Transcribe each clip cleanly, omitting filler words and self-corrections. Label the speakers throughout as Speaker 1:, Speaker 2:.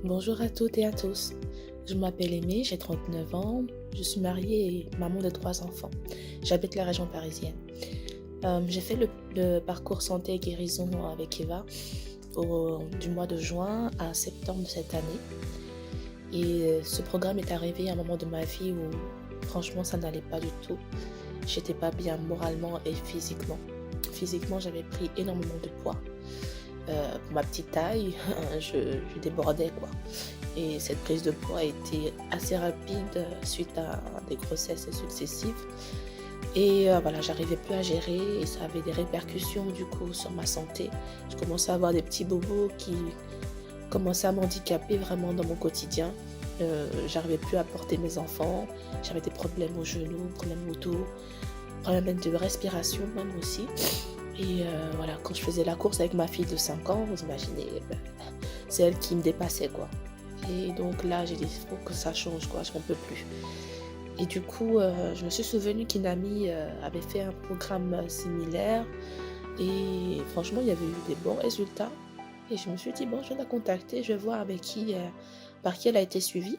Speaker 1: Bonjour à toutes et à tous. Je m'appelle Aimée, j'ai 39 ans. Je suis mariée et maman de 3 enfants. J'habite la région parisienne. J'ai fait le parcours santé et guérison avec Eva du mois de juin à septembre de cette année. Et ce programme est arrivé à un moment de ma vie où franchement ça n'allait pas du tout. J'étais pas bien moralement et physiquement. Physiquement, j'avais pris énormément de poids. Pour ma petite taille, je débordais quoi. Et cette prise de poids a été assez rapide suite à des grossesses successives. Et voilà, j'arrivais plus à gérer et ça avait des répercussions du coup sur ma santé. Je commençais à avoir des petits bobos qui commençaient à m'handicaper vraiment dans mon quotidien. J'arrivais plus à porter mes enfants, j'avais des problèmes aux genoux, problèmes au dos, problèmes de respiration même aussi. Et voilà, quand je faisais la course avec ma fille de 5 ans, vous imaginez, c'est elle qui me dépassait quoi. Et donc là, j'ai dit, il faut que ça change quoi, je n'en peux plus. Et du coup, je me suis souvenue qu'une amie avait fait un programme similaire et franchement, il y avait eu des bons résultats. Et je me suis dit, bon, je vais la contacter, je vais voir avec par qui elle a été suivie.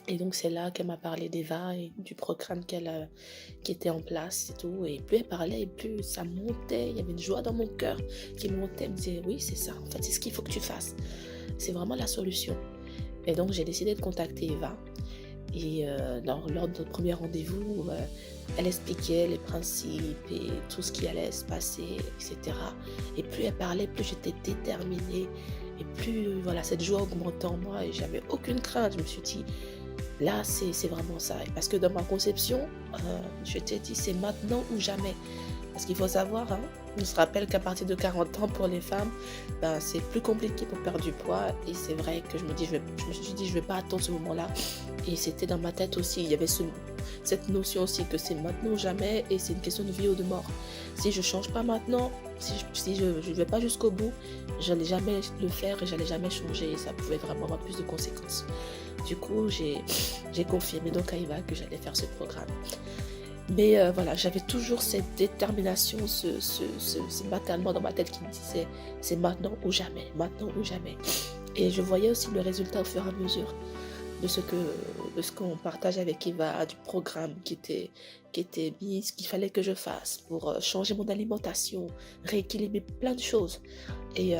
Speaker 1: Et donc, c'est là qu'elle m'a parlé d'Eva et du programme qui était en place et tout. Et plus elle parlait, et plus ça montait. Il y avait une joie dans mon cœur qui montait. Elle me disait, oui, c'est ça. En fait, c'est ce qu'il faut que tu fasses. C'est vraiment la solution. Et donc, j'ai décidé de contacter Eva. Et lors de notre premier rendez-vous, elle expliquait les principes et tout ce qui allait se passer, etc. Et plus elle parlait, plus j'étais déterminée. Et plus voilà, cette joie augmentait en moi et j'avais aucune crainte. Je me suis dit, là, c'est vraiment ça. Parce que dans ma conception, je t'ai dit, c'est maintenant ou jamais. Parce qu'il faut savoir, hein, on se rappelle qu'à partir de 40 ans pour les femmes, ben, c'est plus compliqué pour perdre du poids. Et c'est vrai que je me suis dit, je vais pas attendre ce moment-là. Et c'était dans ma tête aussi. Il y avait cette notion aussi que c'est maintenant ou jamais. Et c'est une question de vie ou de mort. Si je change pas maintenant, si je ne vais pas jusqu'au bout, j'allais jamais le faire et j'allais jamais changer. Et ça pouvait vraiment avoir plus de conséquences. Du coup, j'ai confirmé donc à Eva que j'allais faire ce programme. Mais voilà, j'avais toujours cette détermination, ce bataillement dans ma tête qui me disait c'est maintenant ou jamais, maintenant ou jamais. Et je voyais aussi le résultat au fur et à mesure de ce qu'on partage avec Eva, du programme qui était mis, ce qu'il fallait que je fasse pour changer mon alimentation, rééquilibrer plein de choses. Et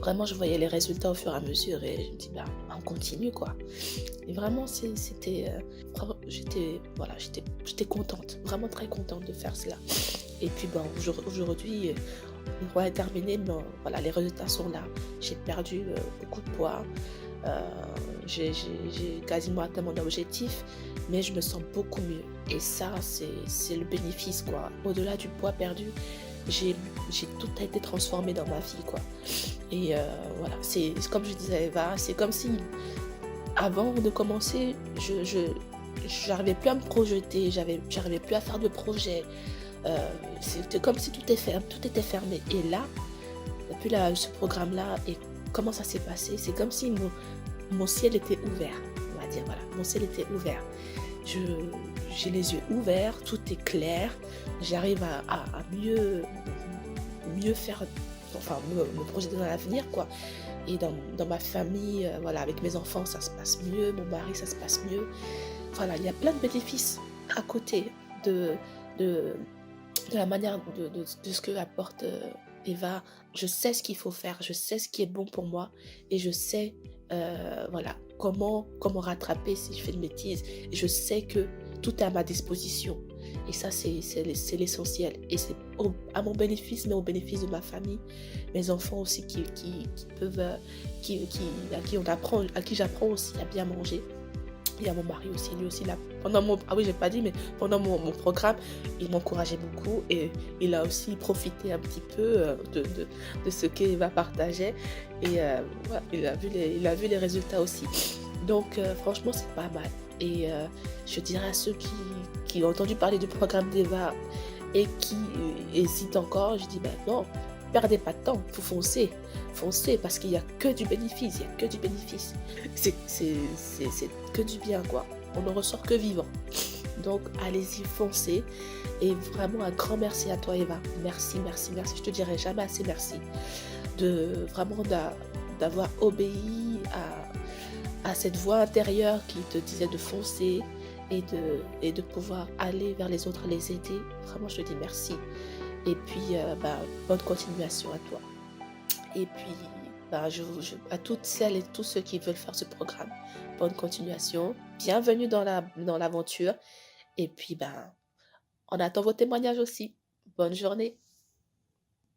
Speaker 1: vraiment, je voyais les résultats au fur et à mesure et je me dis, bah, on continue quoi. Et vraiment, j'étais contente, vraiment très contente de faire cela. Et puis, bon, aujourd'hui, le mois est terminé, mais voilà, les résultats sont là. J'ai perdu beaucoup de poids, euh, j'ai quasiment atteint mon objectif, mais je me sens beaucoup mieux. Et ça, c'est le bénéfice quoi. Au-delà du poids perdu, j'ai tout a été transformé dans ma vie quoi. Et voilà, c'est comme je disais à Eva, c'est comme si avant de commencer, j'arrivais plus à me projeter, j'arrivais plus à faire de projet. C'était comme si tout était fermé. Et là, depuis ce programme-là, et comment ça s'est passé, c'est comme si mon ciel était ouvert, on va dire, voilà, mon ciel était ouvert. J'ai les yeux ouverts, tout est clair, j'arrive à mieux faire, enfin, me projeter dans l'avenir, quoi. Et dans ma famille, voilà, avec mes enfants, ça se passe mieux, mon mari, ça se passe mieux. Voilà, il y a plein de bénéfices à côté de la manière de ce que apporte Eva. Je sais ce qu'il faut faire, je sais ce qui est bon pour moi et je sais voilà, comment rattraper si je fais une bêtise. Et je sais que tout est à ma disposition. Et ça, c'est l'essentiel. Et c'est à mon bénéfice, mais au bénéfice de ma famille, mes enfants aussi qui peuvent, à qui j'apprends aussi à bien manger. Et à mon mari aussi, lui aussi, là, ah oui, j'ai pas dit, mais pendant mon programme, il m'encourageait beaucoup et il a aussi profité un petit peu de ce qu'Eva partageait et voilà, il a vu les résultats aussi. Donc, franchement, c'est pas mal. Et je dirais à ceux qui ont entendu parler du programme d'Eva et qui hésitent encore, je dis, ben non, perdez pas de temps, il faut foncer. Foncez parce qu'il n'y a que du bénéfice, il n'y a que du bénéfice. C'est que du bien, quoi. On ne ressort que vivant. Donc, allez-y, foncez. Et vraiment, un grand merci à toi, Eva. Merci, merci, merci. Je te dirai jamais assez merci. Vraiment d'avoir obéi à cette voix intérieure qui te disait de foncer et de pouvoir aller vers les autres, les aider. Vraiment, je te dis merci. Et puis, bonne continuation à toi. Et puis, à toutes celles et tous ceux qui veulent faire ce programme, bonne continuation. Bienvenue dans l'aventure. Et puis, on attend vos témoignages aussi. Bonne journée.